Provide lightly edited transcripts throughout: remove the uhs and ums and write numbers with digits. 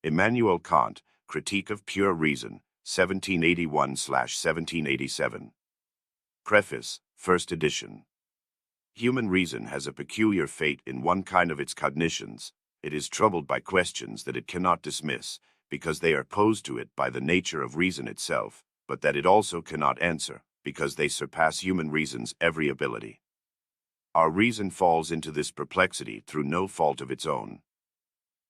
Immanuel Kant, Critique of Pure Reason, 1781–1787. Preface, First Edition. Human reason has a peculiar fate in one kind of its cognitions. It is troubled by questions that it cannot dismiss, because they are posed to it by the nature of reason itself, but that it also cannot answer, because they surpass human reason's every ability. Our reason falls into this perplexity through no fault of its own.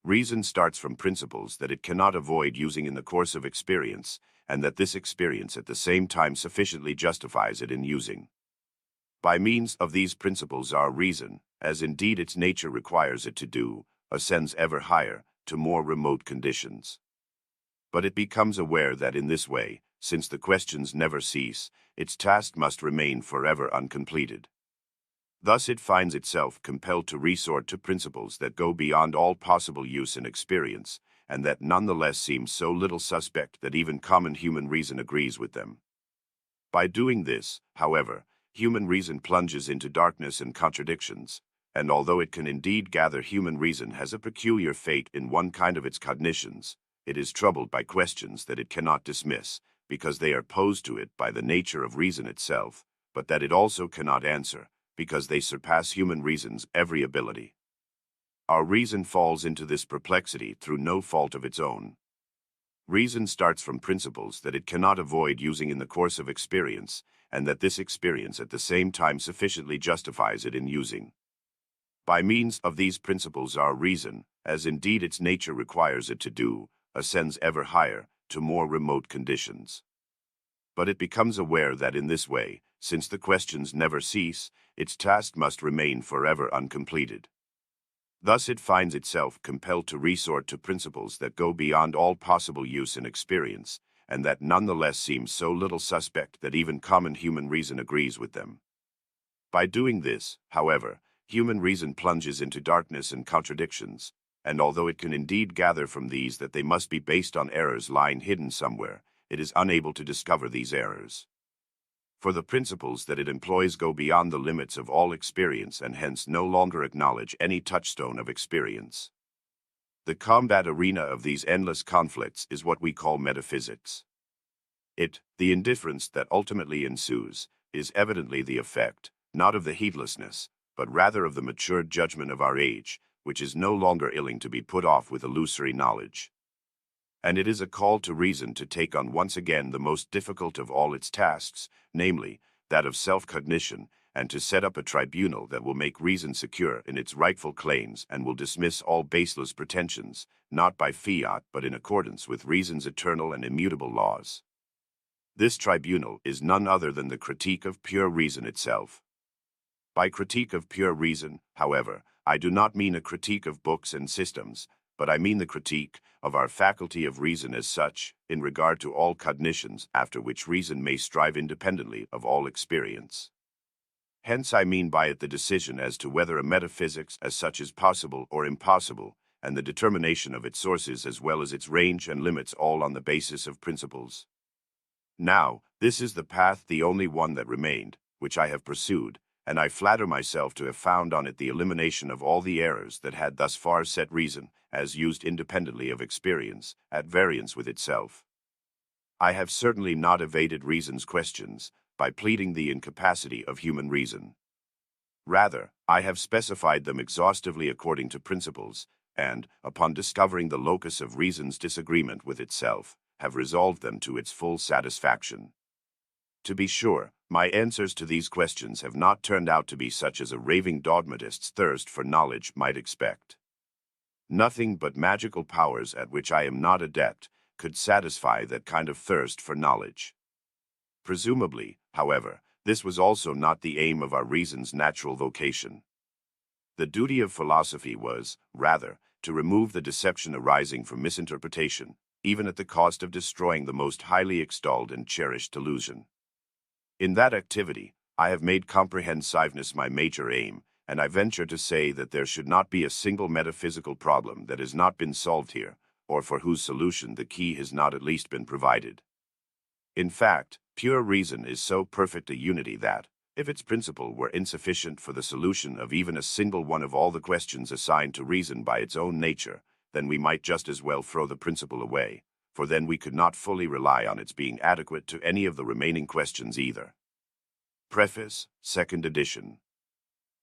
Reason starts from principles that it cannot avoid using in the course of experience, and that this experience at the same time sufficiently justifies it in using. By means of these principles our reason, as indeed its nature requires it to do, ascends ever higher, to more remote conditions. But it becomes aware that in this way, since the questions never cease, its task must remain forever uncompleted. Thus it finds itself compelled to resort to principles that go beyond all possible use in experience, and that nonetheless seem so little suspect that even common human reason agrees with them. By doing this, however, human reason plunges into darkness and contradictions, and although it can indeed gather, human reason has a peculiar fate in one kind of its cognitions. It is troubled by questions that it cannot dismiss, because they are posed to it by the nature of reason itself, but that it also cannot answer, because they surpass human reason's every ability. Our reason falls into this perplexity through no fault of its own. Reason starts from principles that it cannot avoid using in the course of experience, and that this experience at the same time sufficiently justifies it in using. By means of these principles our reason, as indeed its nature requires it to do, ascends ever higher, to more remote conditions. But it becomes aware that in this way, since the questions never cease, its task must remain forever uncompleted. Thus it finds itself compelled to resort to principles that go beyond all possible use in experience, and that nonetheless seem so little suspect that even common human reason agrees with them. By doing this, however, human reason plunges into darkness and contradictions, and although it can indeed gather from these that they must be based on errors lying hidden somewhere, it is unable to discover these errors. For the principles that it employs go beyond the limits of all experience and hence no longer acknowledge any touchstone of experience. The combat arena of these endless conflicts is what we call metaphysics. The indifference that ultimately ensues, is evidently the effect, not of the heedlessness, but rather of the matured judgment of our age, which is no longer willing to be put off with illusory knowledge. And it is a call to reason to take on once again the most difficult of all its tasks, namely, that of self-cognition, and to set up a tribunal that will make reason secure in its rightful claims and will dismiss all baseless pretensions, not by fiat but in accordance with reason's eternal and immutable laws. This tribunal is none other than the critique of pure reason itself. By critique of pure reason, however, I do not mean a critique of books and systems, but I mean the critique of our faculty of reason as such, in regard to all cognitions after which reason may strive independently of all experience. Hence I mean by it the decision as to whether a metaphysics as such is possible or impossible, and the determination of its sources as well as its range and limits, all on the basis of principles. Now, this is the path, the only one that remained, which I have pursued, and I flatter myself to have found on it the elimination of all the errors that had thus far set reason, as used independently of experience, at variance with itself. I have certainly not evaded reason's questions, by pleading the incapacity of human reason. Rather, I have specified them exhaustively according to principles, and, upon discovering the locus of reason's disagreement with itself, have resolved them to its full satisfaction. To be sure, my answers to these questions have not turned out to be such as a raving dogmatist's thirst for knowledge might expect. Nothing but magical powers at which I am not adept could satisfy that kind of thirst for knowledge. Presumably, however, this was also not the aim of our reason's natural vocation. The duty of philosophy was, rather, to remove the deception arising from misinterpretation, even at the cost of destroying the most highly extolled and cherished illusion. In that activity, I have made comprehensiveness my major aim, and I venture to say that there should not be a single metaphysical problem that has not been solved here, or for whose solution the key has not at least been provided. In fact, pure reason is so perfect a unity that, if its principle were insufficient for the solution of even a single one of all the questions assigned to reason by its own nature, then we might just as well throw the principle away, for then we could not fully rely on its being adequate to any of the remaining questions either. Preface, 2nd edition.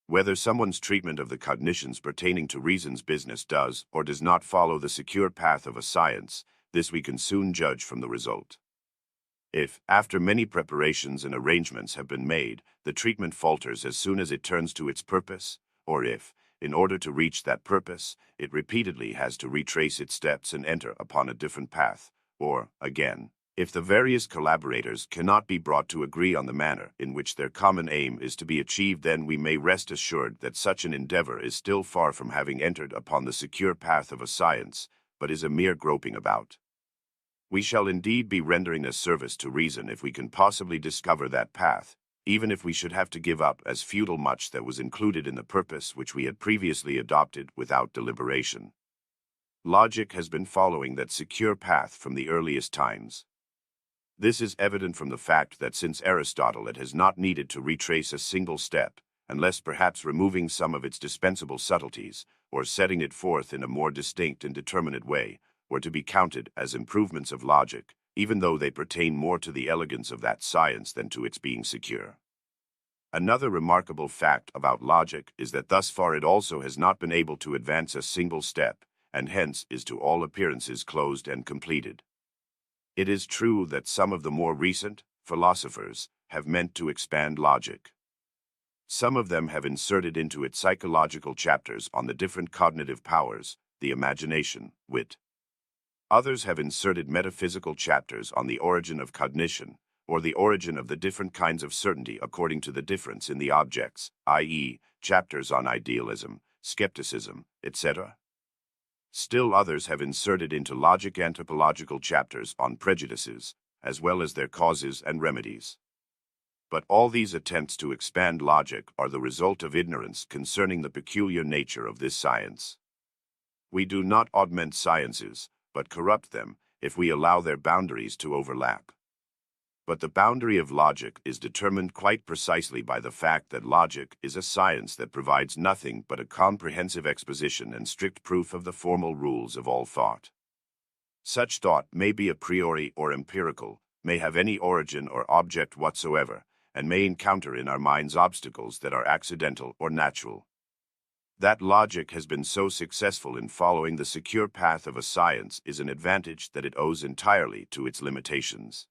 Whether someone's treatment of the cognitions pertaining to reason's business does or does not follow the secure path of a science, this we can soon judge from the result. If, after many preparations and arrangements have been made, the treatment falters as soon as it turns to its purpose, or if, in order to reach that purpose, it repeatedly has to retrace its steps and enter upon a different path, or, again, if the various collaborators cannot be brought to agree on the manner in which their common aim is to be achieved, then we may rest assured that such an endeavor is still far from having entered upon the secure path of a science, but is a mere groping about. We shall indeed be rendering a service to reason if we can possibly discover that path, even if we should have to give up as futile much that was included in the purpose which we had previously adopted without deliberation. Logic has been following that secure path from the earliest times. This is evident from the fact that since Aristotle it has not needed to retrace a single step, unless perhaps removing some of its dispensable subtleties, or setting it forth in a more distinct and determinate way, were to be counted as improvements of logic, even though they pertain more to the elegance of that science than to its being secure. Another remarkable fact about logic is that thus far it also has not been able to advance a single step, and hence is to all appearances closed and completed. It is true that some of the more recent philosophers have meant to expand logic. Some of them have inserted into it psychological chapters on the different cognitive powers, the imagination, wit. Others have inserted metaphysical chapters on the origin of cognition, or the origin of the different kinds of certainty according to the difference in the objects, i.e., chapters on idealism, skepticism, etc. Still others have inserted into logic anthropological chapters on prejudices, as well as their causes and remedies. But all these attempts to expand logic are the result of ignorance concerning the peculiar nature of this science. We do not augment sciences, but corrupt them if we allow their boundaries to overlap. But the boundary of logic is determined quite precisely by the fact that logic is a science that provides nothing but a comprehensive exposition and strict proof of the formal rules of all thought. Such thought may be a priori or empirical, may have any origin or object whatsoever, and may encounter in our minds obstacles that are accidental or natural. That logic has been so successful in following the secure path of a science is an advantage that it owes entirely to its limitations.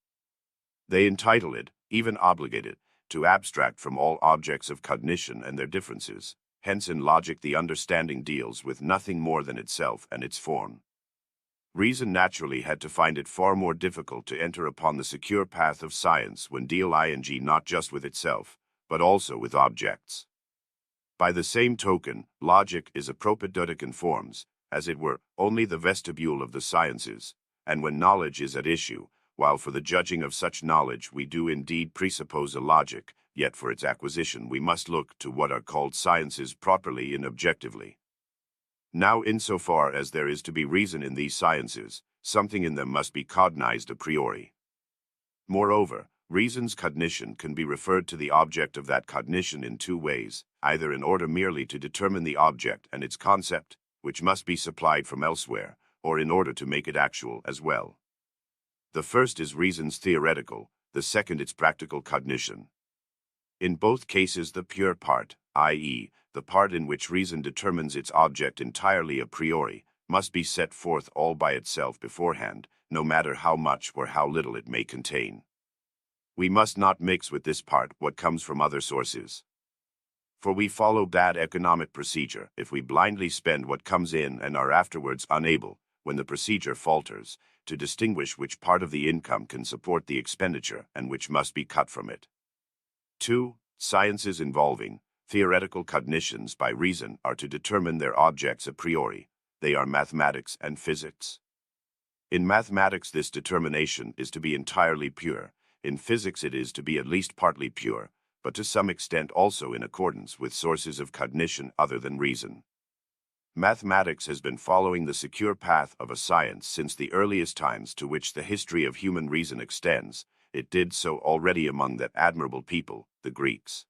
They entitle it, even obligate it, to abstract from all objects of cognition and their differences. Hence in logic the understanding deals with nothing more than itself and its form. Reason naturally had to find it far more difficult to enter upon the secure path of science when dealing not just with itself, but also with objects. By the same token, logic is a propedeutic in forms, as it were, only the vestibule of the sciences, and when knowledge is at issue, while for the judging of such knowledge we do indeed presuppose a logic, yet for its acquisition we must look to what are called sciences properly and objectively. Now insofar as there is to be reason in these sciences, something in them must be cognized a priori. Moreover, reason's cognition can be referred to the object of that cognition in two ways, either in order merely to determine the object and its concept, which must be supplied from elsewhere, or in order to make it actual as well. The first is reason's theoretical, the second its practical cognition. In both cases the pure part, i.e., the part in which reason determines its object entirely a priori, must be set forth all by itself beforehand, no matter how much or how little it may contain. We must not mix with this part what comes from other sources. For we follow bad economic procedure if we blindly spend what comes in and are afterwards unable, when the procedure falters, to distinguish which part of the income can support the expenditure and which must be cut from it. 2. Sciences involving theoretical cognitions by reason are to determine their objects a priori. They are mathematics and physics. In mathematics this determination is to be entirely pure, in physics it is to be at least partly pure, but to some extent also in accordance with sources of cognition other than reason. Mathematics has been following the secure path of a science since the earliest times to which the history of human reason extends. It did so already among that admirable people, the Greeks.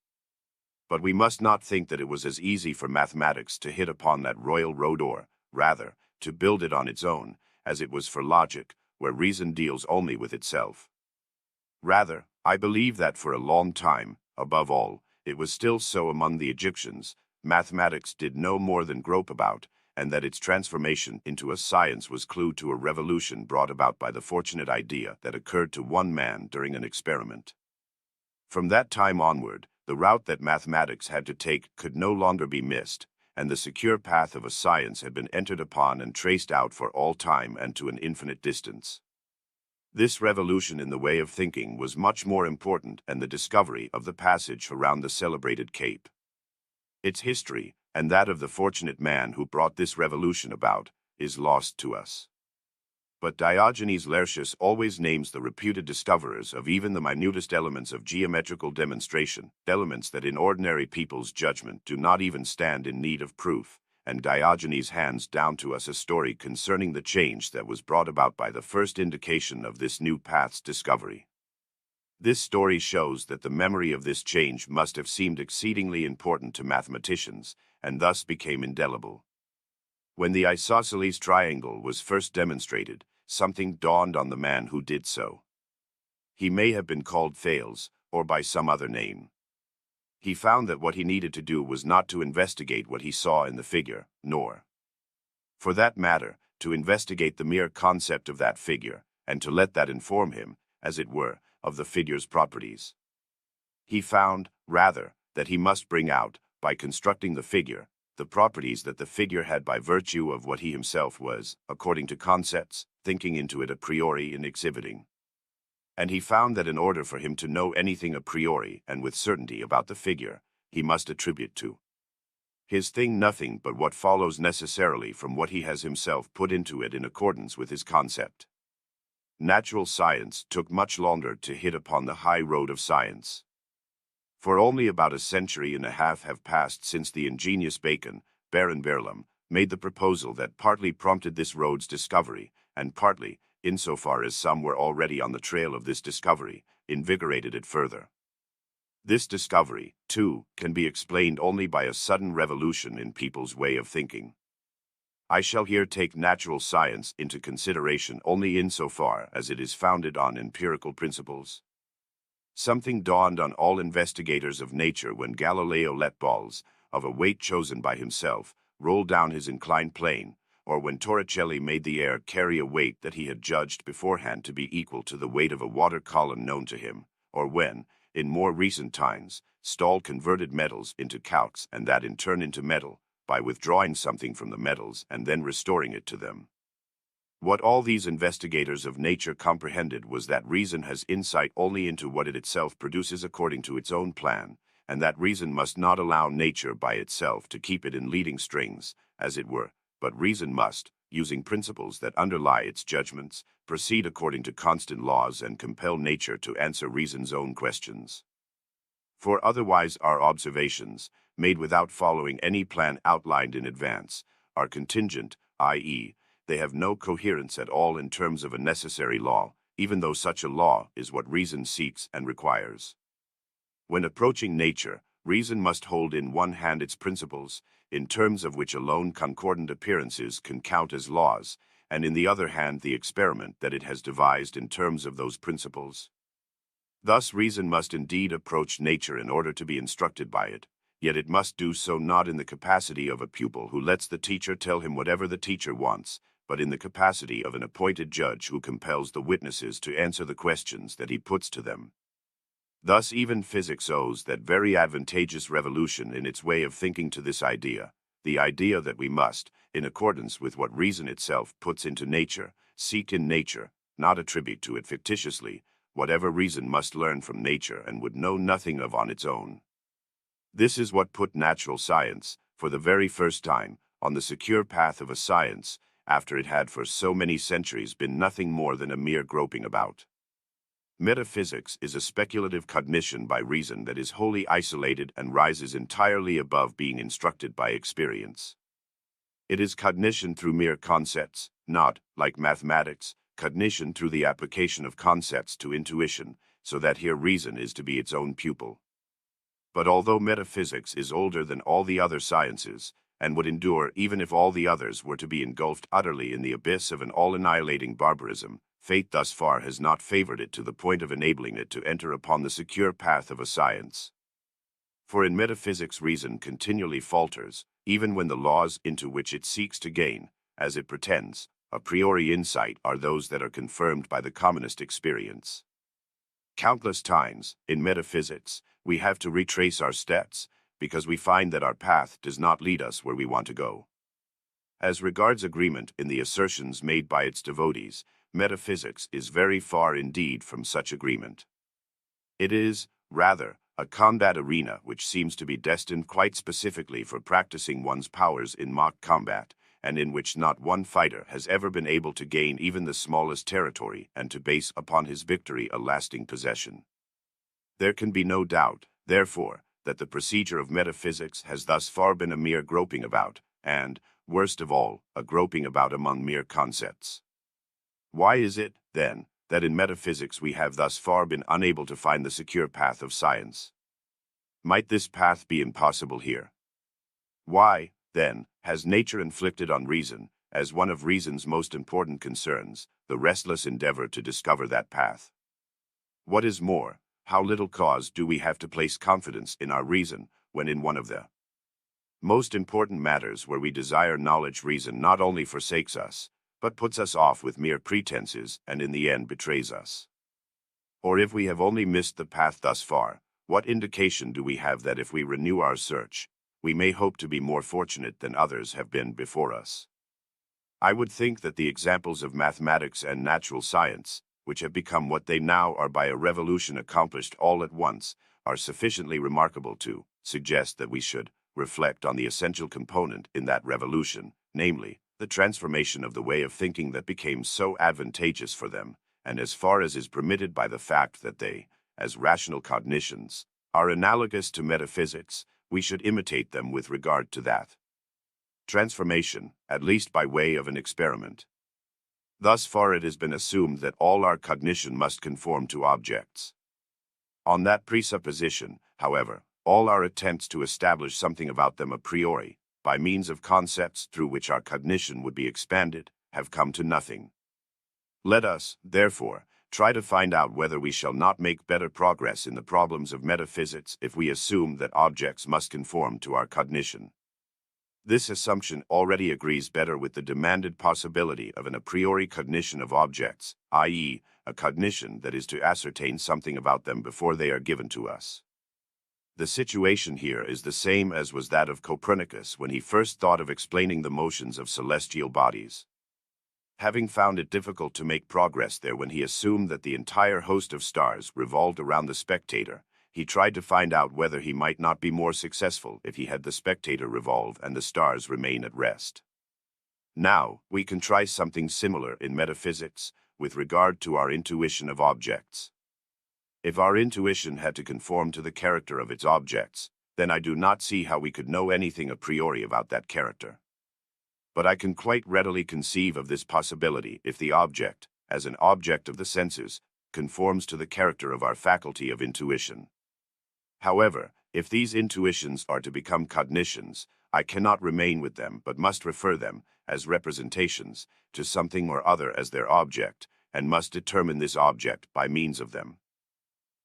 But we must not think that it was as easy for mathematics to hit upon that royal road or, rather, to build it on its own, as it was for logic, where reason deals only with itself. Rather, I believe that for a long time, above all, it was still so among the Egyptians, mathematics did no more than grope about, and that its transformation into a science was clue to a revolution brought about by the fortunate idea that occurred to one man during an experiment. From that time onward, the route that mathematics had to take could no longer be missed, and the secure path of a science had been entered upon and traced out for all time and to an infinite distance. This revolution in the way of thinking was much more important than the discovery of the passage around the celebrated Cape. Its history, and that of the fortunate man who brought this revolution about, is lost to us. But Diogenes Laertius always names the reputed discoverers of even the minutest elements of geometrical demonstration, elements that in ordinary people's judgment do not even stand in need of proof, and Diogenes hands down to us a story concerning the change that was brought about by the first indication of this new path's discovery. This story shows that the memory of this change must have seemed exceedingly important to mathematicians, and thus became indelible. When the isosceles triangle was first demonstrated, something dawned on the man who did so. He may have been called Thales, or by some other name. He found that what he needed to do was not to investigate what he saw in the figure, nor, for that matter, to investigate the mere concept of that figure, and to let that inform him, as it were, of the figure's properties. He found, rather, that he must bring out, by constructing the figure, the properties that the figure had by virtue of what he himself was, according to concepts, thinking into it a priori and exhibiting. And he found that in order for him to know anything a priori and with certainty about the figure, he must attribute to his thing nothing but what follows necessarily from what he has himself put into it in accordance with his concept. Natural science took much longer to hit upon the high road of science. For only about a century and a half have passed since the ingenious Bacon, Baron Berlam, made the proposal that partly prompted this road's discovery, and partly, insofar as some were already on the trail of this discovery, invigorated it further. This discovery, too, can be explained only by a sudden revolution in people's way of thinking. I shall here take natural science into consideration only insofar as it is founded on empirical principles. Something dawned on all investigators of nature when Galileo let balls, of a weight chosen by himself, roll down his inclined plane, or when Torricelli made the air carry a weight that he had judged beforehand to be equal to the weight of a water column known to him, or when, in more recent times, Stahl converted metals into calx and that in turn into metal, by withdrawing something from the metals and then restoring it to them. What all these investigators of nature comprehended was that reason has insight only into what it itself produces according to its own plan, and that reason must not allow nature by itself to keep it in leading strings, as it were, but reason must, using principles that underlie its judgments, proceed according to constant laws and compel nature to answer reason's own questions. For otherwise our observations, made without following any plan outlined in advance, are contingent, i.e., they have no coherence at all in terms of a necessary law, even though such a law is what reason seeks and requires. When approaching nature, reason must hold in one hand its principles, in terms of which alone concordant appearances can count as laws, and in the other hand the experiment that it has devised in terms of those principles. Thus reason must indeed approach nature in order to be instructed by it, yet it must do so not in the capacity of a pupil who lets the teacher tell him whatever the teacher wants, but in the capacity of an appointed judge who compels the witnesses to answer the questions that he puts to them. Thus even physics owes that very advantageous revolution in its way of thinking to this idea, the idea that we must, in accordance with what reason itself puts into nature, seek in nature, not attribute to it fictitiously, whatever reason must learn from nature and would know nothing of on its own. This is what put natural science, for the very first time, on the secure path of a science, after it had for so many centuries been nothing more than a mere groping about. Metaphysics is a speculative cognition by reason that is wholly isolated and rises entirely above being instructed by experience. It is cognition through mere concepts, not, like mathematics, cognition through the application of concepts to intuition, so that here reason is to be its own pupil. But although metaphysics is older than all the other sciences, and would endure even if all the others were to be engulfed utterly in the abyss of an all-annihilating barbarism, fate thus far has not favored it to the point of enabling it to enter upon the secure path of a science. For in metaphysics reason continually falters, even when the laws into which it seeks to gain, as it pretends, a priori insight are those that are confirmed by the commonest experience. Countless times, in metaphysics, we have to retrace our steps, because we find that our path does not lead us where we want to go. As regards agreement in the assertions made by its devotees, metaphysics is very far indeed from such agreement. It is, rather, a combat arena which seems to be destined quite specifically for practicing one's powers in mock combat, and in which not one fighter has ever been able to gain even the smallest territory and to base upon his victory a lasting possession. There can be no doubt, therefore, that the procedure of metaphysics has thus far been a mere groping about, and, worst of all, a groping about among mere concepts. Why is it, then, that in metaphysics we have thus far been unable to find the secure path of science? Might this path be impossible here? Why, then, has nature inflicted on reason, as one of reason's most important concerns, the restless endeavor to discover that path? What is more, how little cause do we have to place confidence in our reason, when in one of the most important matters where we desire knowledge reason not only forsakes us, but puts us off with mere pretenses and in the end betrays us? Or if we have only missed the path thus far, what indication do we have that if we renew our search, we may hope to be more fortunate than others have been before us? I would think that the examples of mathematics and natural science, which have become what they now are by a revolution accomplished all at once, are sufficiently remarkable to suggest that we should reflect on the essential component in that revolution, namely, the transformation of the way of thinking that became so advantageous for them, and as far as is permitted by the fact that they, as rational cognitions, are analogous to metaphysics, we should imitate them with regard to that transformation, at least by way of an experiment. Thus far it has been assumed that all our cognition must conform to objects. On that presupposition, however, all our attempts to establish something about them a priori, by means of concepts through which our cognition would be expanded, have come to nothing. Let us, therefore, try to find out whether we shall not make better progress in the problems of metaphysics if we assume that objects must conform to our cognition. This assumption already agrees better with the demanded possibility of an a priori cognition of objects, i.e., a cognition that is to ascertain something about them before they are given to us. The situation here is the same as was that of Copernicus when he first thought of explaining the motions of celestial bodies. Having found it difficult to make progress there when he assumed that the entire host of stars revolved around the spectator, he tried to find out whether he might not be more successful if he had the spectator revolve and the stars remain at rest. Now, we can try something similar in metaphysics with regard to our intuition of objects. If our intuition had to conform to the character of its objects, then I do not see how we could know anything a priori about that character. But I can quite readily conceive of this possibility if the object, as an object of the senses, conforms to the character of our faculty of intuition. However, if these intuitions are to become cognitions, I cannot remain with them but must refer them, as representations, to something or other as their object, and must determine this object by means of them.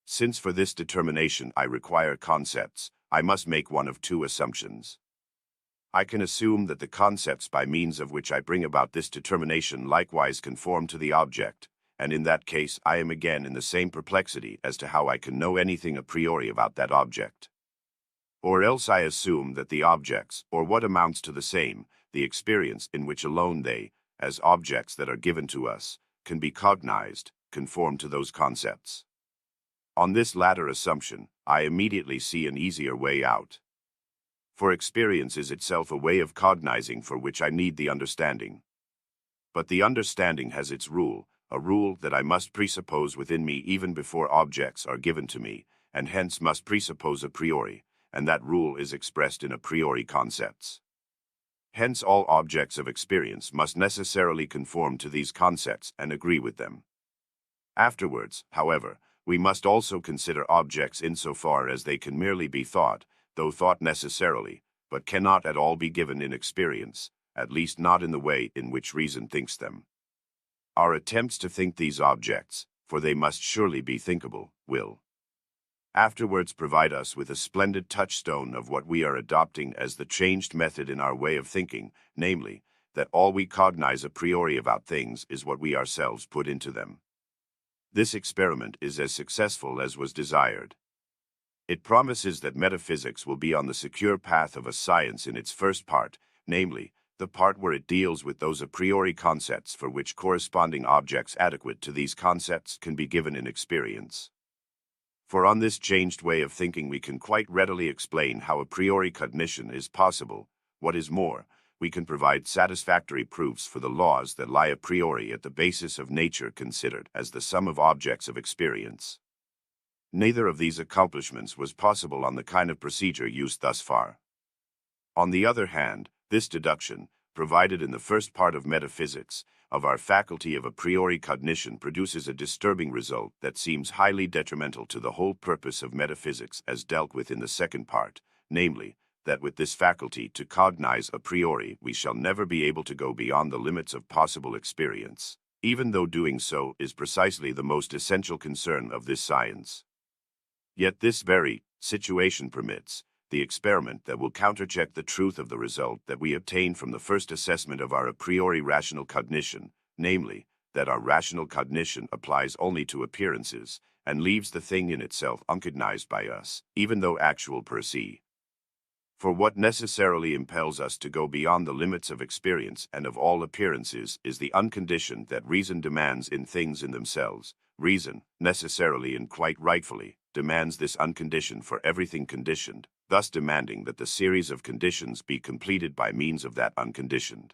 Since for this determination I require concepts, I must make one of two assumptions. I can assume that the concepts by means of which I bring about this determination likewise conform to the object, and in that case I am again in the same perplexity as to how I can know anything a priori about that object. Or else I assume that the objects, or what amounts to the same, the experience in which alone they, as objects that are given to us, can be cognized, conform to those concepts. On this latter assumption, I immediately see an easier way out. For experience is itself a way of cognizing for which I need the understanding. But the understanding has its rule, a rule that I must presuppose within me even before objects are given to me, and hence must presuppose a priori, and that rule is expressed in a priori concepts. Hence all objects of experience must necessarily conform to these concepts and agree with them. Afterwards, however, we must also consider objects insofar as they can merely be thought, though thought necessarily, but cannot at all be given in experience, at least not in the way in which reason thinks them. Our attempts to think these objects, for they must surely be thinkable, will afterwards provide us with a splendid touchstone of what we are adopting as the changed method in our way of thinking, namely, that all we cognize a priori about things is what we ourselves put into them. This experiment is as successful as was desired. It promises that metaphysics will be on the secure path of a science in its first part, namely, the part where it deals with those a priori concepts for which corresponding objects adequate to these concepts can be given in experience. For on this changed way of thinking we can quite readily explain how a priori cognition is possible. What is more, we can provide satisfactory proofs for the laws that lie a priori at the basis of nature considered as the sum of objects of experience. Neither of these accomplishments was possible on the kind of procedure used thus far. On the other hand, this deduction, provided in the first part of metaphysics, of our faculty of a priori cognition produces a disturbing result that seems highly detrimental to the whole purpose of metaphysics as dealt with in the second part, namely, that with this faculty to cognize a priori we shall never be able to go beyond the limits of possible experience, even though doing so is precisely the most essential concern of this science. Yet this very situation permits the experiment that will countercheck the truth of the result that we obtain from the first assessment of our a priori rational cognition, namely, that our rational cognition applies only to appearances, and leaves the thing in itself uncognized by us, even though actual per se. For what necessarily impels us to go beyond the limits of experience and of all appearances is the unconditioned that reason demands in things in themselves. Reason, necessarily and quite rightfully, demands this unconditioned for everything conditioned, thus demanding that the series of conditions be completed by means of that unconditioned.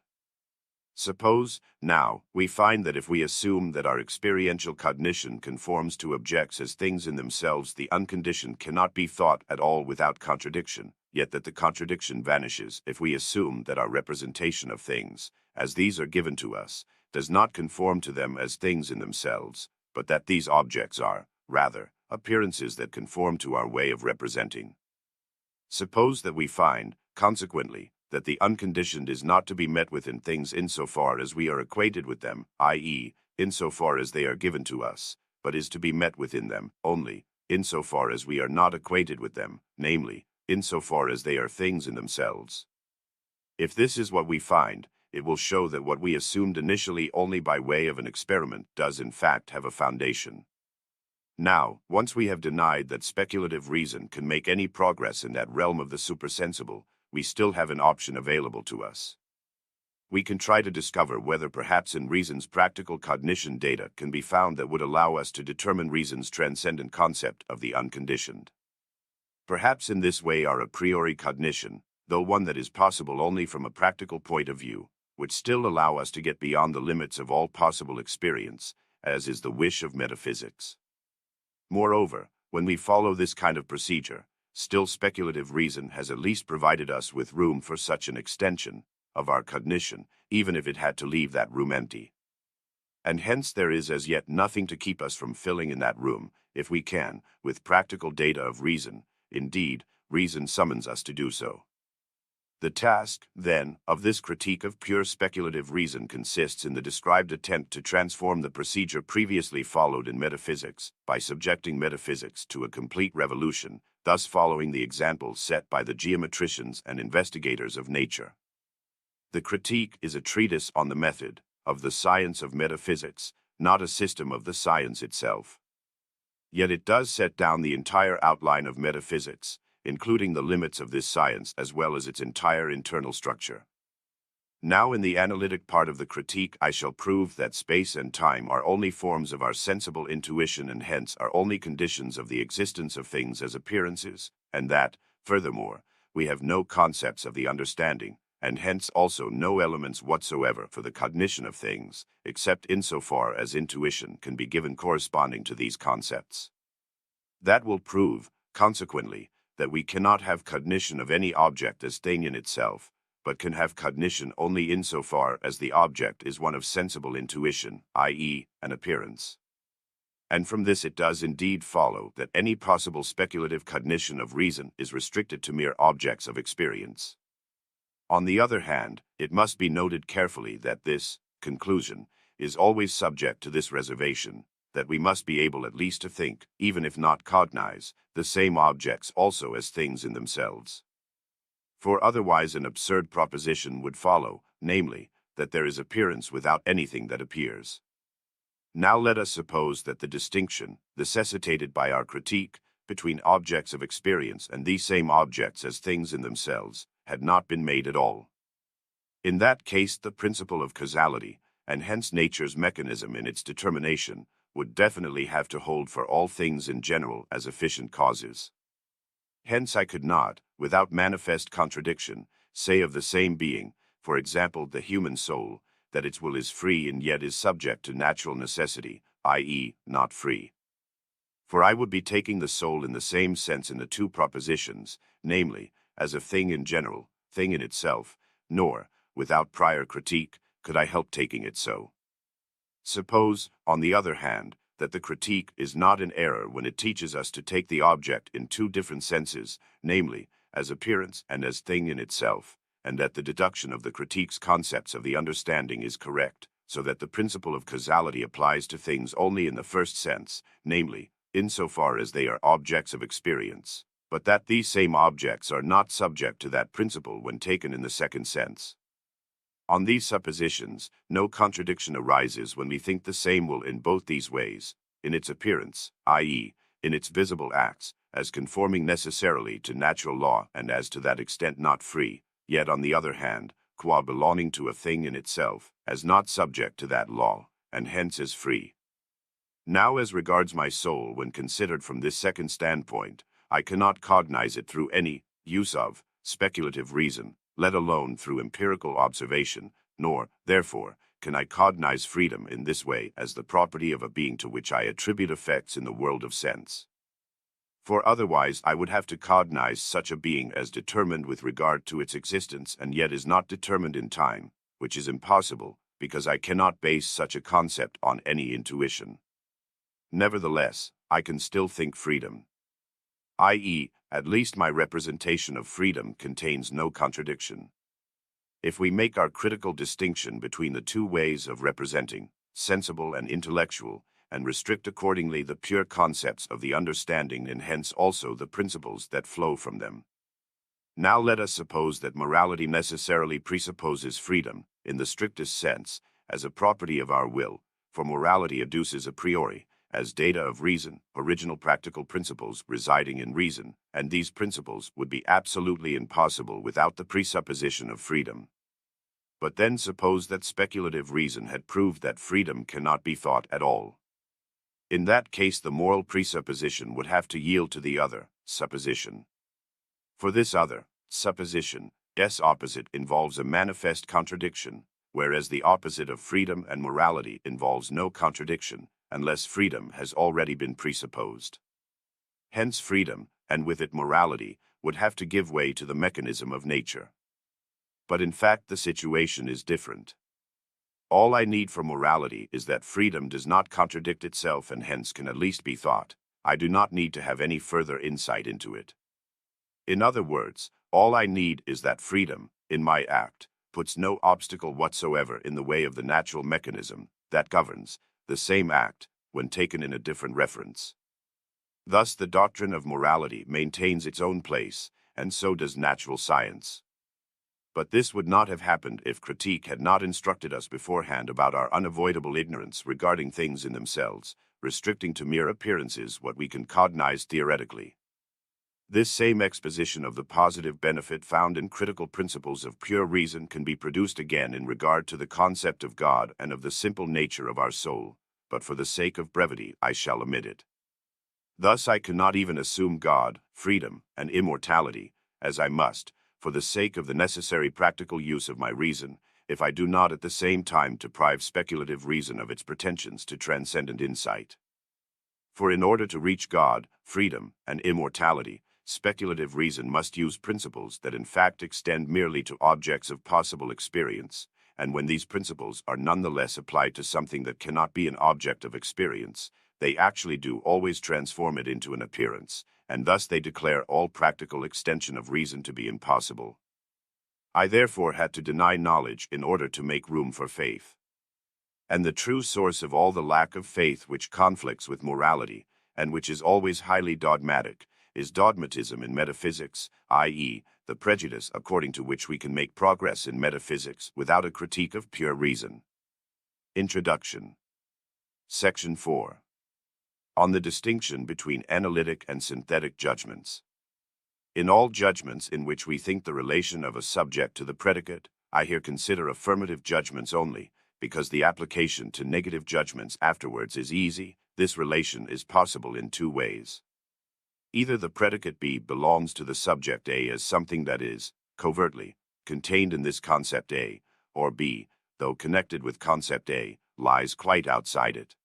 Suppose, now, we find that if we assume that our experiential cognition conforms to objects as things in themselves, the unconditioned cannot be thought at all without contradiction, yet that the contradiction vanishes if we assume that our representation of things, as these are given to us, does not conform to them as things in themselves, but that these objects are, rather, appearances that conform to our way of representing. Suppose that we find, consequently, that the unconditioned is not to be met with in things insofar as we are acquainted with them, i.e., insofar as they are given to us, but is to be met within them, only, insofar as we are not acquainted with them, namely, insofar as they are things in themselves. If this is what we find, it will show that what we assumed initially only by way of an experiment does in fact have a foundation. Now, once we have denied that speculative reason can make any progress in that realm of the supersensible, we still have an option available to us. We can try to discover whether perhaps in reason's practical cognition data can be found that would allow us to determine reason's transcendent concept of the unconditioned. Perhaps in this way our a priori cognition, though one that is possible only from a practical point of view, would still allow us to get beyond the limits of all possible experience, as is the wish of metaphysics. Moreover, when we follow this kind of procedure, still speculative reason has at least provided us with room for such an extension of our cognition, even if it had to leave that room empty. And hence there is as yet nothing to keep us from filling in that room, if we can, with practical data of reason. Indeed, reason summons us to do so. The task, then, of this critique of pure speculative reason consists in the described attempt to transform the procedure previously followed in metaphysics, by subjecting metaphysics to a complete revolution, thus following the examples set by the geometricians and investigators of nature. The critique is a treatise on the method of the science of metaphysics, not a system of the science itself. Yet it does set down the entire outline of metaphysics, including the limits of this science as well as its entire internal structure. Now in the analytic part of the critique I shall prove that space and time are only forms of our sensible intuition and hence are only conditions of the existence of things as appearances, and that, furthermore, we have no concepts of the understanding, and hence also no elements whatsoever for the cognition of things, except insofar as intuition can be given corresponding to these concepts. That will prove, consequently, that we cannot have cognition of any object as thing in itself, but can have cognition only insofar as the object is one of sensible intuition, i.e., an appearance. And from this it does indeed follow that any possible speculative cognition of reason is restricted to mere objects of experience. On the other hand, it must be noted carefully that this conclusion is always subject to this reservation, that we must be able at least to think, even if not cognize, the same objects also as things in themselves. For otherwise an absurd proposition would follow, namely, that there is appearance without anything that appears. Now let us suppose that the distinction, necessitated by our critique, between objects of experience and these same objects as things in themselves, had not been made at all. In that case, the principle of causality, and hence nature's mechanism in its determination, would definitely have to hold for all things in general as efficient causes. Hence I could not, without manifest contradiction, say of the same being, for example the human soul, that its will is free and yet is subject to natural necessity, i.e., not free. For I would be taking the soul in the same sense in the two propositions, namely, as a thing in general, thing in itself, nor, without prior critique, could I help taking it so. Suppose, on the other hand, that the critique is not in error when it teaches us to take the object in two different senses, namely, as appearance and as thing in itself, and that the deduction of the critique's concepts of the understanding is correct, so that the principle of causality applies to things only in the first sense, namely, insofar as they are objects of experience, but that these same objects are not subject to that principle when taken in the second sense. On these suppositions, no contradiction arises when we think the same will in both these ways, in its appearance, i.e., in its visible acts, as conforming necessarily to natural law and as to that extent not free, yet on the other hand, qua belonging to a thing in itself, as not subject to that law, and hence as free. Now as regards my soul when considered from this second standpoint, I cannot cognize it through any use of speculative reason, let alone through empirical observation, nor, therefore, can I cognize freedom in this way as the property of a being to which I attribute effects in the world of sense. For otherwise I would have to cognize such a being as determined with regard to its existence and yet is not determined in time, which is impossible, because I cannot base such a concept on any intuition. Nevertheless, I can still think freedom. I.e., at least my representation of freedom contains no contradiction. If we make our critical distinction between the two ways of representing, sensible and intellectual, and restrict accordingly the pure concepts of the understanding and hence also the principles that flow from them. Now let us suppose that morality necessarily presupposes freedom, in the strictest sense, as a property of our will, for morality adduces a priori, as data of reason, original practical principles residing in reason, and these principles would be absolutely impossible without the presupposition of freedom. But then suppose that speculative reason had proved that freedom cannot be thought at all. In that case the moral presupposition would have to yield to the other supposition. For this other supposition, S opposite involves a manifest contradiction, whereas the opposite of freedom and morality involves no contradiction, unless freedom has already been presupposed. Hence freedom, and with it morality, would have to give way to the mechanism of nature. But in fact the situation is different. All I need for morality is that freedom does not contradict itself and hence can at least be thought. I do not need to have any further insight into it. In other words, all I need is that freedom, in my act, puts no obstacle whatsoever in the way of the natural mechanism that governs the same act when taken in a different reference. Thus the doctrine of morality maintains its own place, and so does natural science. But this would not have happened if critique had not instructed us beforehand about our unavoidable ignorance regarding things in themselves, restricting to mere appearances what we can cognize theoretically. This same exposition of the positive benefit found in critical principles of pure reason can be produced again in regard to the concept of God and of the simple nature of our soul, but for the sake of brevity I shall omit it. Thus I cannot even assume God, freedom, and immortality, as I must, for the sake of the necessary practical use of my reason, if I do not at the same time deprive speculative reason of its pretensions to transcendent insight. For in order to reach God, freedom, and immortality, speculative reason must use principles that in fact extend merely to objects of possible experience, and when these principles are nonetheless applied to something that cannot be an object of experience, they actually do always transform it into an appearance, and thus they declare all practical extension of reason to be impossible. I therefore had to deny knowledge in order to make room for faith. And the true source of all the lack of faith which conflicts with morality, and which is always highly dogmatic, is dogmatism in metaphysics, i.e., the prejudice according to which we can make progress in metaphysics without a critique of pure reason. Introduction. Section 4. On the distinction between analytic and synthetic judgments. In all judgments in which we think the relation of a subject to the predicate, I here consider affirmative judgments only, because the application to negative judgments afterwards is easy. This relation is possible in two ways. Either the predicate B belongs to the subject A as something that is, covertly, contained in this concept A, or B, though connected with concept A, lies quite outside it.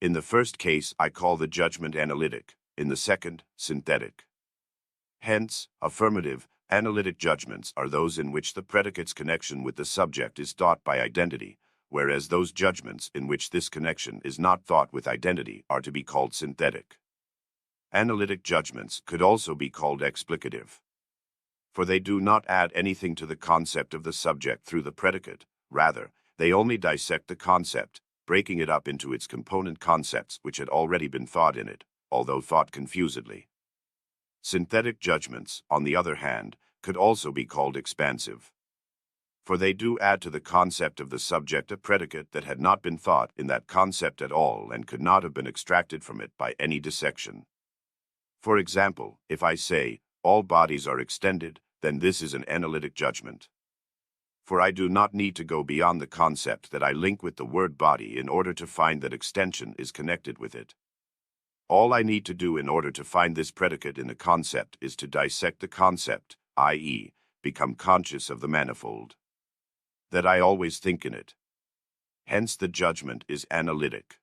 In the first case, I call the judgment analytic, in the second, synthetic. Hence, affirmative, analytic judgments are those in which the predicate's connection with the subject is thought by identity, whereas those judgments in which this connection is not thought with identity are to be called synthetic. Analytic judgments could also be called explicative, for they do not add anything to the concept of the subject through the predicate. Rather, they only dissect the concept, breaking it up into its component concepts which had already been thought in it, although thought confusedly. Synthetic judgments, on the other hand, could also be called expansive, for they do add to the concept of the subject a predicate that had not been thought in that concept at all and could not have been extracted from it by any dissection. For example, if I say, all bodies are extended, then this is an analytic judgment. For I do not need to go beyond the concept that I link with the word body in order to find that extension is connected with it. All I need to do in order to find this predicate in the concept is to dissect the concept, i.e., become conscious of the manifold that I always think in it. Hence the judgment is analytic.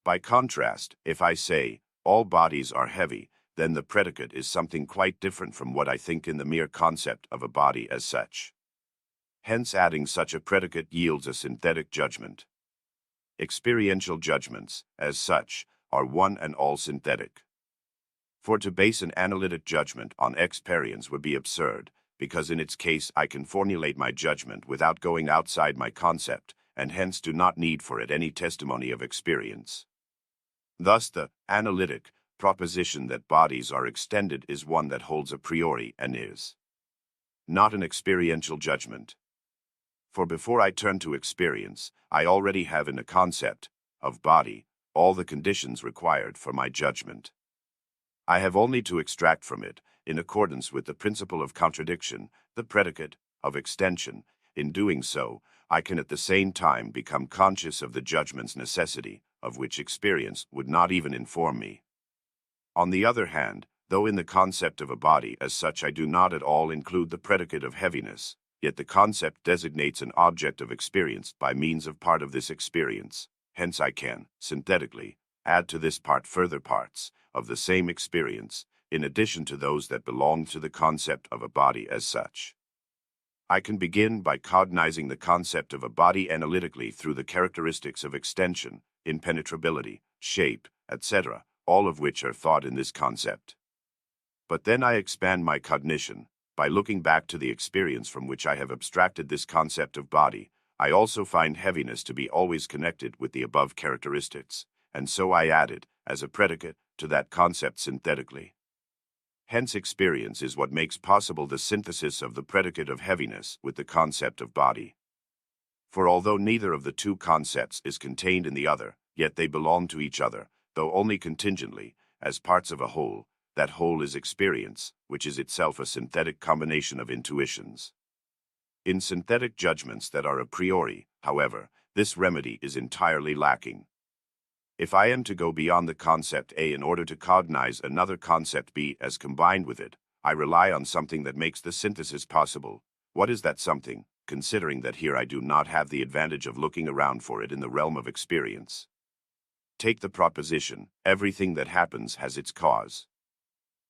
By contrast, if I say, all bodies are heavy, then the predicate is something quite different from what I think in the mere concept of a body as such. Hence adding such a predicate yields a synthetic judgment. Experiential judgments, as such, are one and all synthetic. For to base an analytic judgment on experience would be absurd, because in its case I can formulate my judgment without going outside my concept, and hence do not need for it any testimony of experience. Thus the analytic proposition that bodies are extended is one that holds a priori and is not an experiential judgment. For before I turn to experience, I already have in the concept of body all the conditions required for my judgment. I have only to extract from it, in accordance with the principle of contradiction, the predicate of extension. In doing so, I can at the same time become conscious of the judgment's necessity, of which experience would not even inform me. On the other hand, though in the concept of a body as such I do not at all include the predicate of heaviness, yet the concept designates an object of experience by means of part of this experience. Hence I can, synthetically, add to this part further parts of the same experience, in addition to those that belong to the concept of a body as such. I can begin by cognizing the concept of a body analytically through the characteristics of extension, impenetrability, shape, etc., all of which are thought in this concept. But then I expand my cognition. By looking back to the experience from which I have abstracted this concept of body, I also find heaviness to be always connected with the above characteristics, and so I add it, as a predicate, to that concept synthetically. Hence experience is what makes possible the synthesis of the predicate of heaviness with the concept of body. For although neither of the two concepts is contained in the other, yet they belong to each other, though only contingently, as parts of a whole. That whole is experience, which is itself a synthetic combination of intuitions. In synthetic judgments that are a priori, however, this remedy is entirely lacking. If I am to go beyond the concept A in order to cognize another concept B as combined with it, I rely on something that makes the synthesis possible. What is that something, considering that here I do not have the advantage of looking around for it in the realm of experience? Take the proposition, everything that happens has its cause.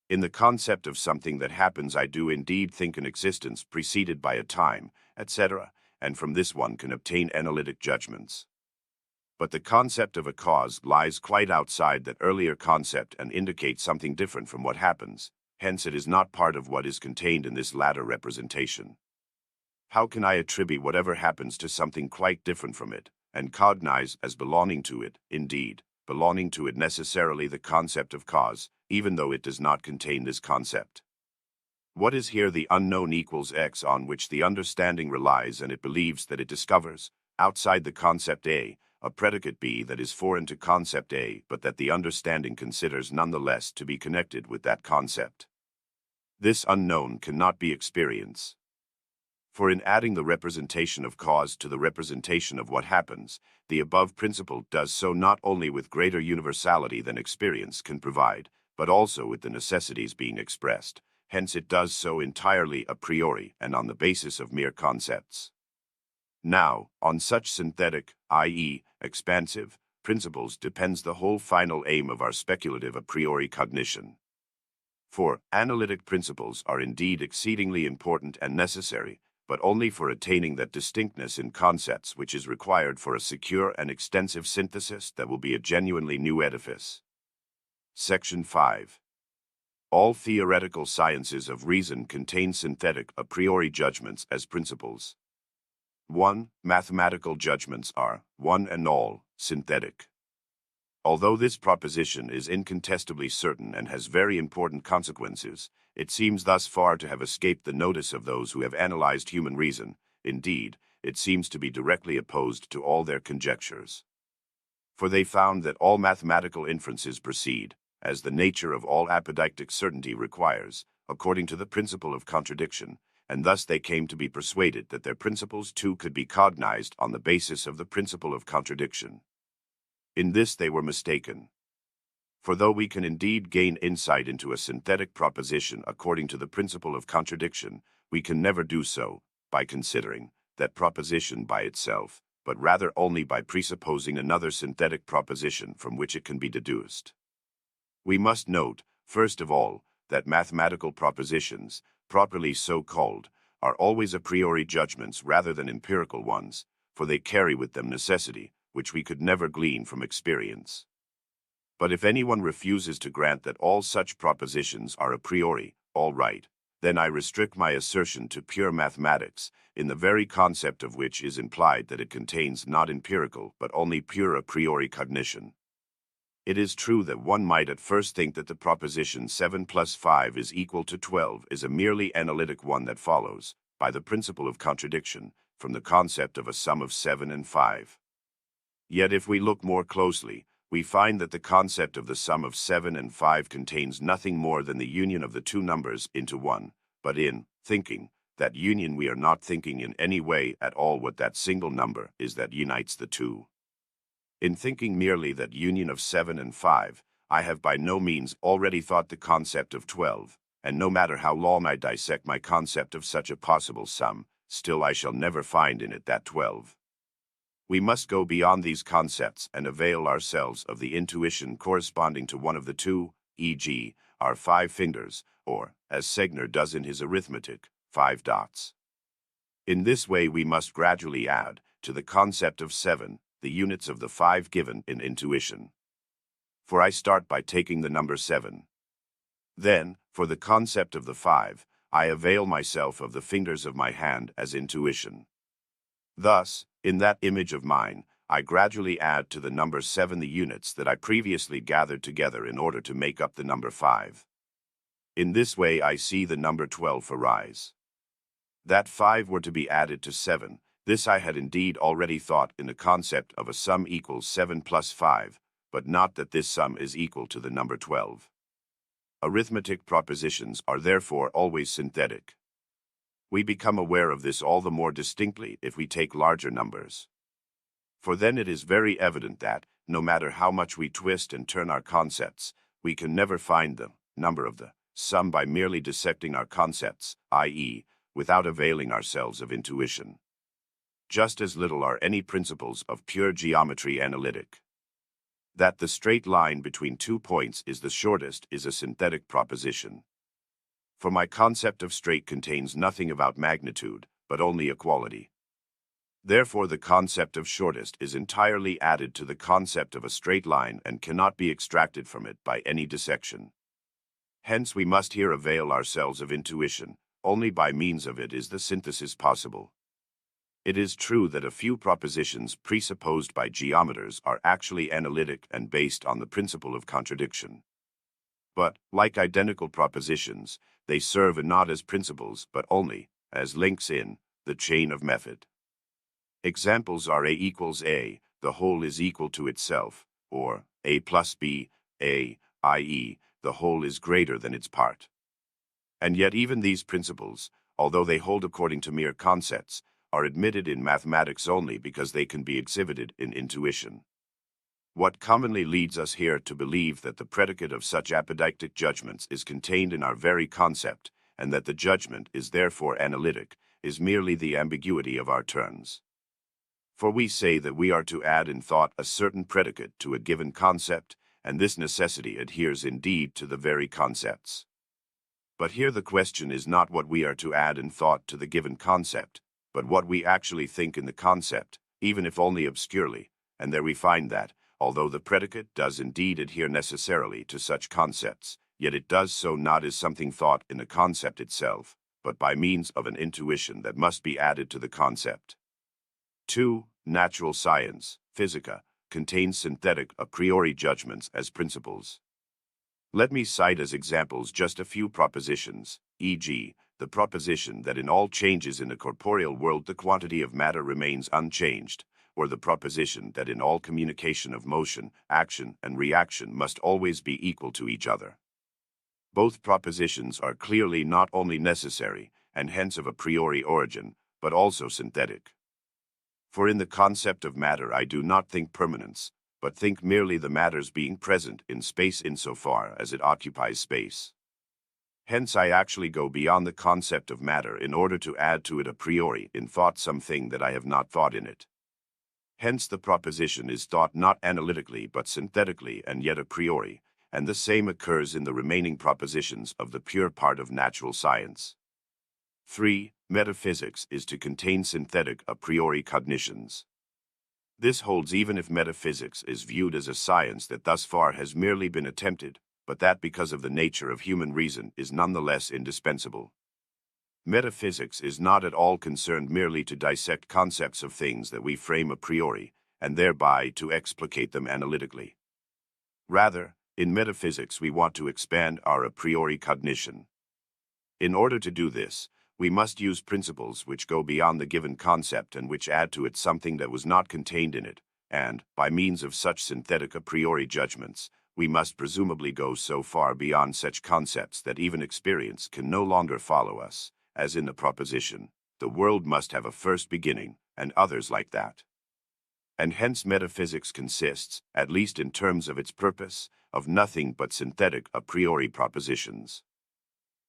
In the concept of something that happens I do indeed think an existence preceded by a time, etc., and from this one can obtain analytic judgments. But the concept of a cause lies quite outside that earlier concept and indicates something different from what happens, hence it is not part of what is contained in this latter representation. How can I attribute whatever happens to something quite different from it, and cognize as belonging to it, indeed, belonging to it necessarily the concept of cause, even though it does not contain this concept? What is here the unknown equals X on which the understanding relies, and it believes that it discovers, outside the concept A, a predicate B that is foreign to concept A, but that the understanding considers nonetheless to be connected with that concept? This unknown cannot be experience. For in adding the representation of cause to the representation of what happens, the above principle does so not only with greater universality than experience can provide, but also with the necessities being expressed. Hence it does so entirely a priori and on the basis of mere concepts. Now, on such synthetic, i.e., expansive, principles depends the whole final aim of our speculative a priori cognition. For analytic principles are indeed exceedingly important and necessary, but only for attaining that distinctness in concepts which is required for a secure and extensive synthesis that will be a genuinely new edifice. Section 5. All theoretical sciences of reason contain synthetic a priori judgments as principles. 1. Mathematical judgments are, one and all, synthetic. Although this proposition is incontestably certain and has very important consequences, it seems thus far to have escaped the notice of those who have analyzed human reason. Indeed, it seems to be directly opposed to all their conjectures. For they found that all mathematical inferences proceed, as the nature of all apodictic certainty requires, according to the principle of contradiction, and thus they came to be persuaded that their principles too could be cognized on the basis of the principle of contradiction. In this they were mistaken. For though we can indeed gain insight into a synthetic proposition according to the principle of contradiction, we can never do so by considering that proposition by itself, but rather only by presupposing another synthetic proposition from which it can be deduced. We must note, first of all, that mathematical propositions, properly so called, are always a priori judgments rather than empirical ones, for they carry with them necessity, which we could never glean from experience. But if anyone refuses to grant that all such propositions are a priori, all right, then I restrict my assertion to pure mathematics, in the very concept of which is implied that it contains not empirical but only pure a priori cognition. It is true that one might at first think that the proposition 7 plus 5 is equal to 12 is a merely analytic one that follows, by the principle of contradiction, from the concept of a sum of 7 and 5. Yet if we look more closely, we find that the concept of the sum of 7 and 5 contains nothing more than the union of the two numbers into one, but in thinking that union we are not thinking in any way at all what that single number is that unites the two. In thinking merely that union of 7 and 5, I have by no means already thought the concept of 12, and no matter how long I dissect my concept of such a possible sum, still I shall never find in it that 12. We must go beyond these concepts and avail ourselves of the intuition corresponding to one of the two, e.g., our 5 fingers, or, as Segner does in his arithmetic, 5 dots. In this way we must gradually add, to the concept of 7, the units of the 5 given in intuition. For I start by taking the number 7. Then, for the concept of the 5, I avail myself of the fingers of my hand as intuition. Thus, in that image of mine, I gradually add to the number 7 the units that I previously gathered together in order to make up the number 5. In this way I see the number 12 arise. That 5 were to be added to 7, this I had indeed already thought in the concept of a sum equals 7 plus 5, but not that this sum is equal to the number 12. Arithmetic propositions are therefore always synthetic. We become aware of this all the more distinctly if we take larger numbers. For then it is very evident that, no matter how much we twist and turn our concepts, we can never find the number of the sum by merely dissecting our concepts, i.e., without availing ourselves of intuition. Just as little are any principles of pure geometry analytic. That the straight line between 2 points is the shortest is a synthetic proposition. For my concept of straight contains nothing about magnitude, but only equality. Therefore the concept of shortest is entirely added to the concept of a straight line and cannot be extracted from it by any dissection. Hence we must here avail ourselves of intuition, only by means of it is the synthesis possible. It is true that a few propositions presupposed by geometers are actually analytic and based on the principle of contradiction. But, like identical propositions, they serve not as principles but only as links in the chain of method. Examples are A equals A, the whole is equal to itself, or A plus B, A, i.e., the whole is greater than its part. And yet even these principles, although they hold according to mere concepts, are admitted in mathematics only because they can be exhibited in intuition. What commonly leads us here to believe that the predicate of such apodictic judgments is contained in our very concept, and that the judgment is therefore analytic, is merely the ambiguity of our terms. For we say that we are to add in thought a certain predicate to a given concept, and this necessity adheres indeed to the very concepts. But here the question is not what we are to add in thought to the given concept, but what we actually think in the concept, even if only obscurely, and there we find that, although the predicate does indeed adhere necessarily to such concepts, yet it does so not as something thought in the concept itself, but by means of an intuition that must be added to the concept. 2. Natural science, physica, contains synthetic a priori judgments as principles. Let me cite as examples just a few propositions, e.g., the proposition that in all changes in the corporeal world the quantity of matter remains unchanged, or the proposition that in all communication of motion, action, and reaction must always be equal to each other. Both propositions are clearly not only necessary, and hence of a priori origin, but also synthetic. For in the concept of matter I do not think permanence, but think merely the matter's being present in space insofar as it occupies space. Hence I actually go beyond the concept of matter in order to add to it a priori in thought something that I have not thought in it. Hence the proposition is thought not analytically but synthetically and yet a priori, and the same occurs in the remaining propositions of the pure part of natural science. 3. Metaphysics is to contain synthetic a priori cognitions. This holds even if metaphysics is viewed as a science that thus far has merely been attempted, but that because of the nature of human reason is nonetheless indispensable. Metaphysics is not at all concerned merely to dissect concepts of things that we frame a priori, and thereby to explicate them analytically. Rather, in metaphysics we want to expand our a priori cognition. In order to do this, we must use principles which go beyond the given concept and which add to it something that was not contained in it, and, by means of such synthetic a priori judgments, we must presumably go so far beyond such concepts that even experience can no longer follow us, as in the proposition, the world must have a first beginning, and others like that. And hence metaphysics consists, at least in terms of its purpose, of nothing but synthetic a priori propositions.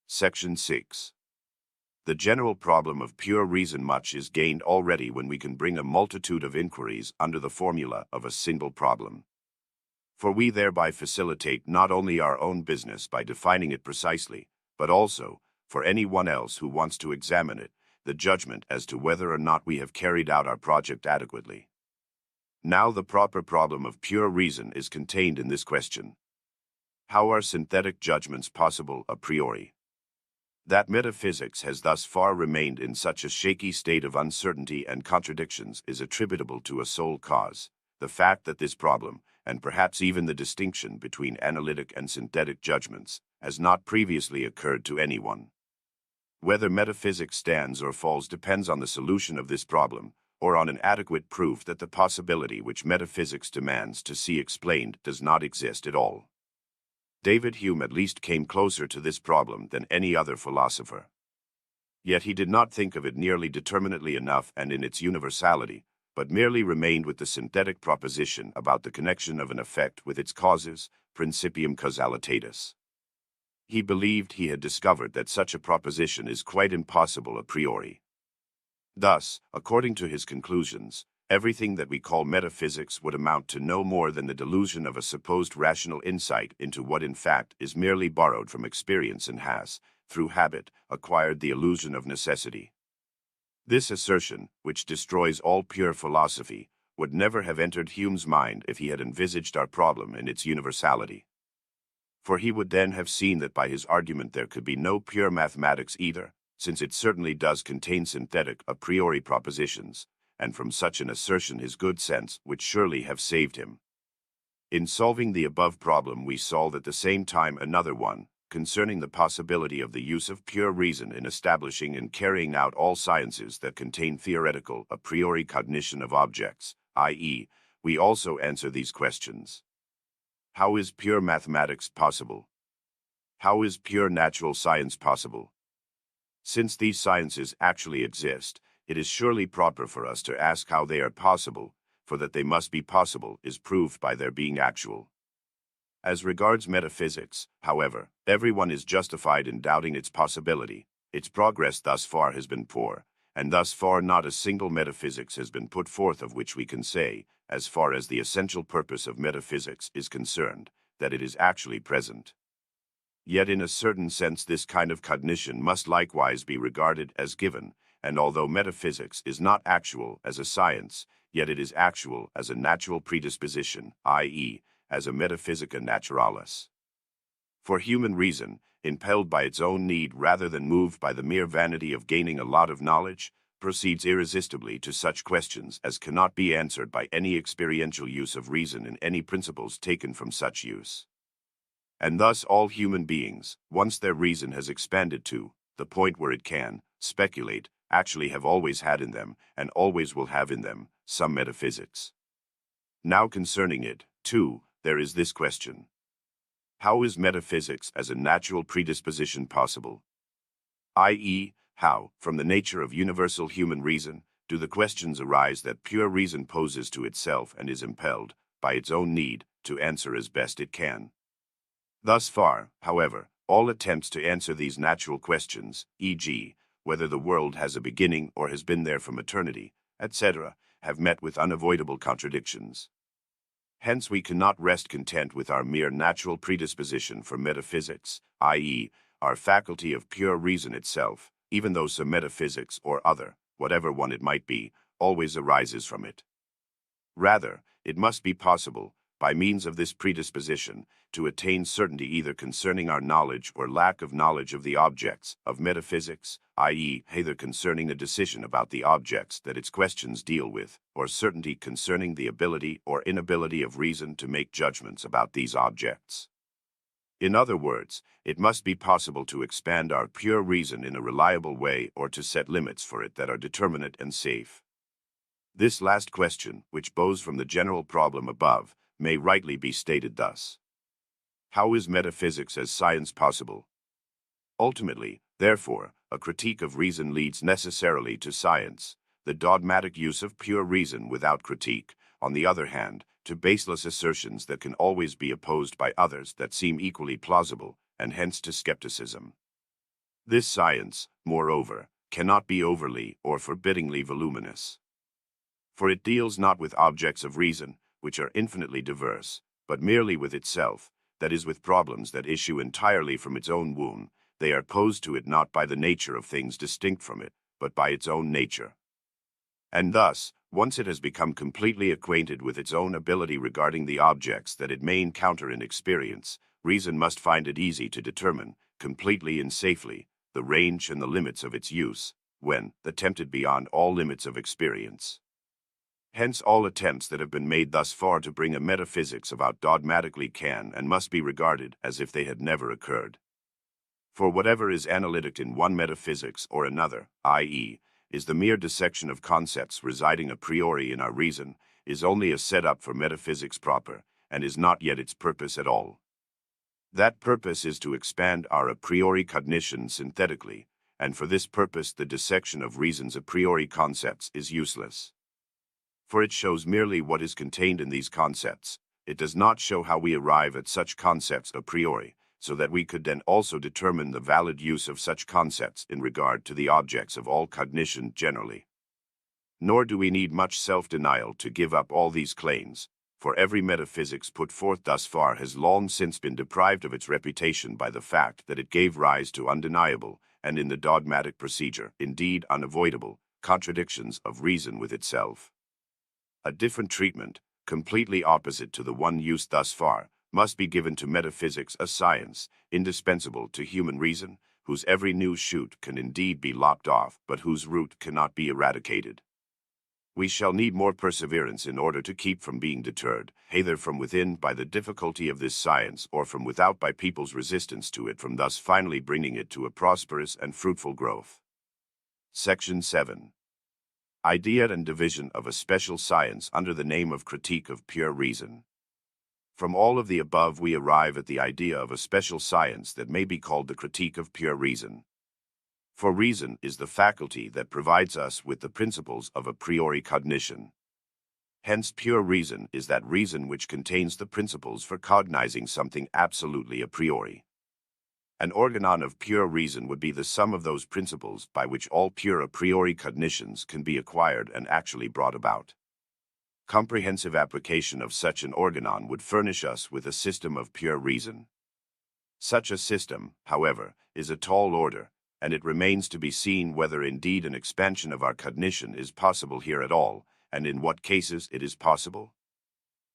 Section 6. The general problem of pure reason much is gained already when we can bring a multitude of inquiries under the formula of a single problem. For we thereby facilitate not only our own business by defining it precisely, but also, for any one else who wants to examine it, the judgment as to whether or not we have carried out our project adequately. Now the proper problem of pure reason is contained in this question. How are synthetic judgments possible a priori? That metaphysics has thus far remained in such a shaky state of uncertainty and contradictions is attributable to a sole cause, the fact that this problem, and perhaps even the distinction between analytic and synthetic judgments, has not previously occurred to anyone. Whether metaphysics stands or falls depends on the solution of this problem, or on an adequate proof that the possibility which metaphysics demands to see explained does not exist at all. David Hume at least came closer to this problem than any other philosopher. Yet he did not think of it nearly determinately enough and in its universality, but merely remained with the synthetic proposition about the connection of an effect with its causes, principium causalitatis. He believed he had discovered that such a proposition is quite impossible a priori. Thus, according to his conclusions, everything that we call metaphysics would amount to no more than the delusion of a supposed rational insight into what in fact is merely borrowed from experience and has, through habit, acquired the illusion of necessity. This assertion, which destroys all pure philosophy, would never have entered Hume's mind if he had envisaged our problem in its universality. For he would then have seen that by his argument there could be no pure mathematics either, since it certainly does contain synthetic a priori propositions, and from such an assertion his good sense would surely have saved him. In solving the above problem we solve at the same time another one, concerning the possibility of the use of pure reason in establishing and carrying out all sciences that contain theoretical a priori cognition of objects, i.e., we also answer these questions. How is pure mathematics possible? How is pure natural science possible? Since these sciences actually exist, it is surely proper for us to ask how they are possible, for that they must be possible is proved by their being actual. As regards metaphysics, however, everyone is justified in doubting its possibility. Its progress thus far has been poor, and thus far not a single metaphysics has been put forth of which we can say, as far as the essential purpose of metaphysics is concerned, that it is actually present. Yet in a certain sense this kind of cognition must likewise be regarded as given, and although metaphysics is not actual as a science, yet it is actual as a natural predisposition, i.e., as a metaphysica naturalis. For human reason, impelled by its own need rather than moved by the mere vanity of gaining a lot of knowledge, proceeds irresistibly to such questions as cannot be answered by any experiential use of reason in any principles taken from such use. And thus all human beings, once their reason has expanded to the point where it can speculate, actually have always had in them, and always will have in them, some metaphysics. Now concerning it, too, there is this question. How is metaphysics as a natural predisposition possible? I.e., how, from the nature of universal human reason, do the questions arise that pure reason poses to itself and is impelled, by its own need, to answer as best it can? Thus far, however, all attempts to answer these natural questions, e.g., whether the world has a beginning or has been there from eternity, etc., have met with unavoidable contradictions. Hence we cannot rest content with our mere natural predisposition for metaphysics, i.e., our faculty of pure reason itself, even though some metaphysics or other, whatever one it might be, always arises from it. Rather, it must be possible, by means of this predisposition, to attain certainty either concerning our knowledge or lack of knowledge of the objects of metaphysics, i.e., either concerning a decision about the objects that its questions deal with, or certainty concerning the ability or inability of reason to make judgments about these objects. In other words, it must be possible to expand our pure reason in a reliable way or to set limits for it that are determinate and safe. This last question, which bows from the general problem above, may rightly be stated thus. How is metaphysics as science possible? Ultimately, therefore, a critique of reason leads necessarily to science, the dogmatic use of pure reason without critique, on the other hand, to baseless assertions that can always be opposed by others that seem equally plausible, and hence to skepticism. This science, moreover, cannot be overly or forbiddingly voluminous. For it deals not with objects of reason, which are infinitely diverse, but merely with itself, that is with problems that issue entirely from its own womb. They are posed to it not by the nature of things distinct from it, but by its own nature. And thus, once it has become completely acquainted with its own ability regarding the objects that it may encounter in experience, reason must find it easy to determine, completely and safely, the range and the limits of its use, when attempted beyond all limits of experience. Hence all attempts that have been made thus far to bring a metaphysics about dogmatically can and must be regarded as if they had never occurred. For whatever is analytic in one metaphysics or another, i.e., is the mere dissection of concepts residing a priori in our reason, is only a set-up for metaphysics proper, and is not yet its purpose at all. That purpose is to expand our a priori cognition synthetically, and for this purpose the dissection of reason's a priori concepts is useless. For it shows merely what is contained in these concepts. It does not show how we arrive at such concepts a priori, so that we could then also determine the valid use of such concepts in regard to the objects of all cognition generally. Nor do we need much self-denial to give up all these claims, for every metaphysics put forth thus far has long since been deprived of its reputation by the fact that it gave rise to undeniable, and in the dogmatic procedure, indeed unavoidable, contradictions of reason with itself. A different treatment, completely opposite to the one used thus far, must be given to metaphysics, a science indispensable to human reason, whose every new shoot can indeed be lopped off, but whose root cannot be eradicated. We shall need more perseverance in order to keep from being deterred, either from within by the difficulty of this science, or from without by people's resistance to it, from thus finally bringing it to a prosperous and fruitful growth. Section 7. Idea and division of a special science under the name of critique of pure reason. From all of the above we arrive at the idea of a special science that may be called the critique of pure reason. For reason is the faculty that provides us with the principles of a priori cognition. Hence pure reason is that reason which contains the principles for cognizing something absolutely a priori. An organon of pure reason would be the sum of those principles by which all pure a priori cognitions can be acquired and actually brought about. Comprehensive application of such an organon would furnish us with a system of pure reason. Such a system, however, is a tall order, and it remains to be seen whether indeed an expansion of our cognition is possible here at all, and in what cases it is possible.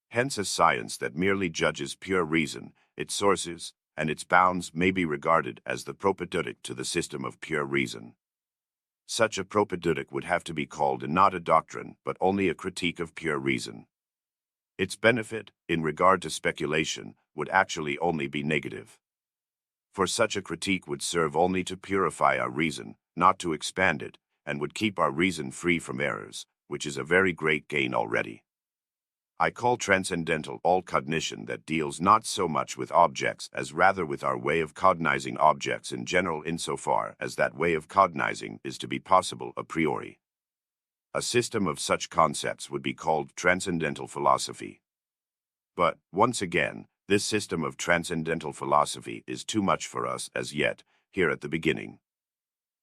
Hence a science that merely judges pure reason, its sources, and its bounds may be regarded as the propedeutic to the system of pure reason. Such a propedeutic would have to be called not a doctrine, but only a critique of pure reason. Its benefit, in regard to speculation, would actually only be negative. For such a critique would serve only to purify our reason, not to expand it, and would keep our reason free from errors, which is a very great gain already. I call transcendental all cognition that deals not so much with objects as rather with our way of cognizing objects in general, insofar as that way of cognizing is to be possible a priori. A system of such concepts would be called transcendental philosophy. But, once again, this system of transcendental philosophy is too much for us as yet, here at the beginning.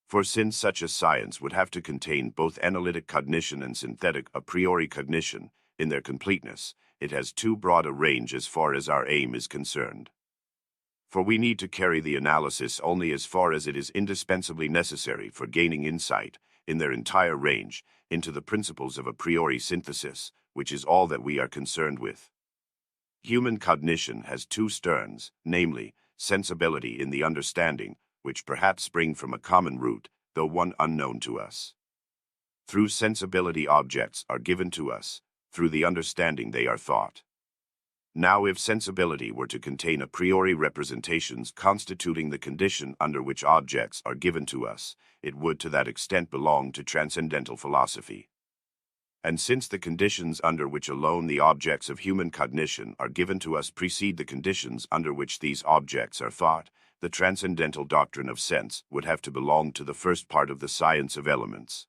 For since such a science would have to contain both analytic cognition and synthetic a priori cognition, in their completeness, it has too broad a range as far as our aim is concerned. For we need to carry the analysis only as far as it is indispensably necessary for gaining insight, in their entire range, into the principles of a priori synthesis, which is all that we are concerned with. Human cognition has two sterns, namely, sensibility in the understanding, which perhaps spring from a common root, though one unknown to us. Through sensibility objects are given to us, through the understanding they are thought. Now if sensibility were to contain a priori representations constituting the condition under which objects are given to us, it would to that extent belong to transcendental philosophy. And since the conditions under which alone the objects of human cognition are given to us precede the conditions under which these objects are thought, the transcendental doctrine of sense would have to belong to the first part of the science of elements.